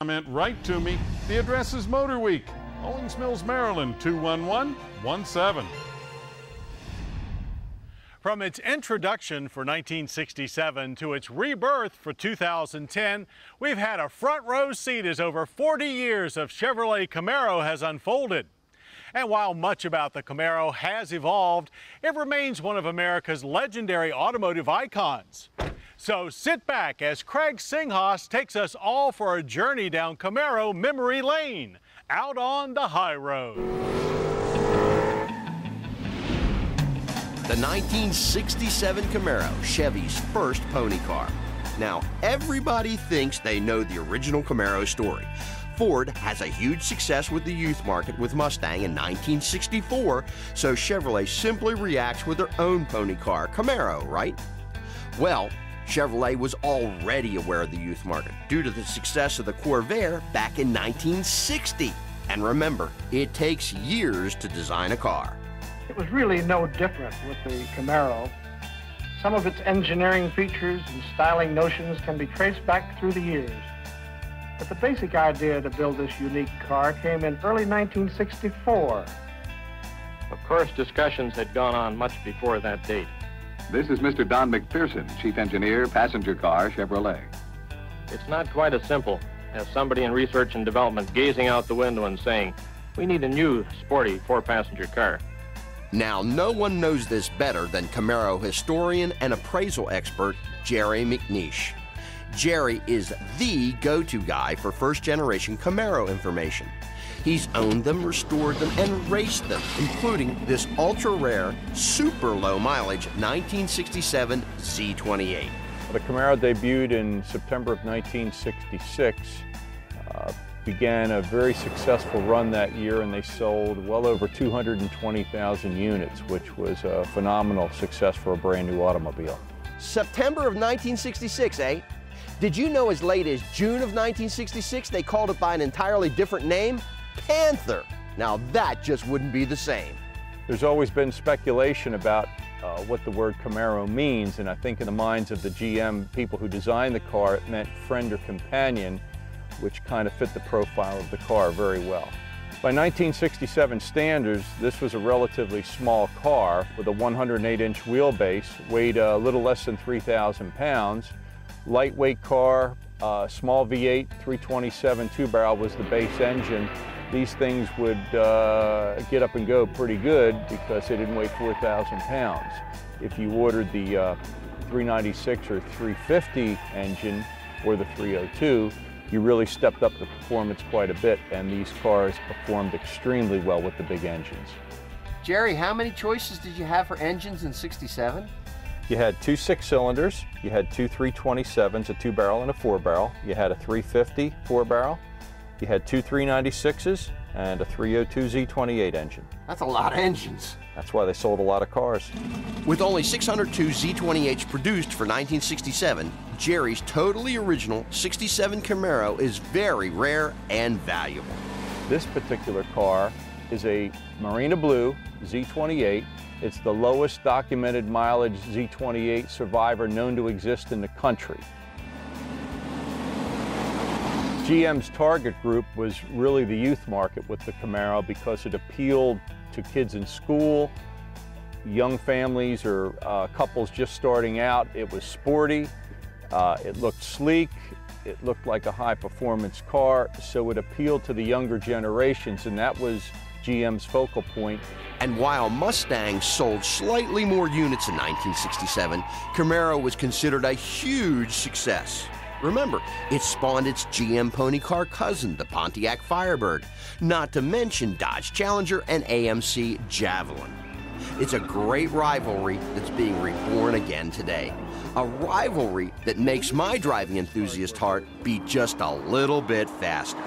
Comment right to me. The address is MotorWeek, Owings Mills, Maryland, 21117. From its introduction for 1967 to its rebirth for 2010, we've had a front row seat as over 40 years of Chevrolet Camaro has unfolded. And while much about the Camaro has evolved, it remains one of America's legendary automotive icons. So sit back as Craig Singhas takes us all for a journey down Camaro memory lane, out on the high road. The 1967 Camaro, Chevy's first pony car. Now, everybody thinks they know the original Camaro story. Ford has a huge success with the youth market with Mustang in 1964, so Chevrolet simply reacts with their own pony car, Camaro, right? Well, Chevrolet was already aware of the youth market due to the success of the Corvair back in 1960. And remember, it takes years to design a car. It was really no different with the Camaro. Some of its engineering features and styling notions can be traced back through the years. But the basic idea to build this unique car came in early 1964. Of course, discussions had gone on much before that date. This is Mr. Don McPherson, Chief Engineer, Passenger Car, Chevrolet. It's not quite as simple as somebody in research and development gazing out the window and saying, we need a new, sporty four-passenger car. Now, no one knows this better than Camaro historian and appraisal expert Jerry McNeish. Jerry is the go-to guy for first-generation Camaro information. He's owned them, restored them, and raced them, including this ultra-rare, super low-mileage 1967 Z28. The Camaro debuted in September of 1966, began a very successful run that year, and they sold well over 220,000 units, which was a phenomenal success for a brand new automobile. September of 1966, eh? Did you know as late as June of 1966 they called it by an entirely different name? Panther. Now that just wouldn't be the same. There's always been speculation about what the word Camaro means, and I think in the minds of the GM people who designed the car, it meant friend or companion, which kind of fit the profile of the car very well. By 1967 standards, this was a relatively small car with a 108-inch wheelbase, weighed a little less than 3,000 pounds, lightweight car, small V8, 327 two-barrel was the base engine. These things would get up and go pretty good because they didn't weigh 4,000 pounds. If you ordered the 396 or 350 engine or the 302, you really stepped up the performance quite a bit, and these cars performed extremely well with the big engines. Jerry, how many choices did you have for engines in '67? You had two 6-cylinders, you had two 327s, a 2-barrel and a 4-barrel, you had a 350 4-barrel, you had two 396s, and a 302 Z28 engine. That's a lot of engines. That's why they sold a lot of cars. With only 602 Z28s produced for 1967, Jerry's totally original 67 Camaro is very rare and valuable. This particular car is a Marina Blue Z28. It's the lowest documented mileage Z28 survivor known to exist in the country. GM's target group was really the youth market with the Camaro because it appealed to kids in school, young families or couples just starting out. It was sporty, it looked sleek, it looked like a high-performance car, so it appealed to the younger generations, and that was GM's focal point. And while Mustang sold slightly more units in 1967, Camaro was considered a huge success. Remember, it spawned its GM pony car cousin, the Pontiac Firebird, not to mention Dodge Challenger and AMC Javelin. It's a great rivalry that's being reborn again today. A rivalry that makes my driving enthusiast heart beat just a little bit faster.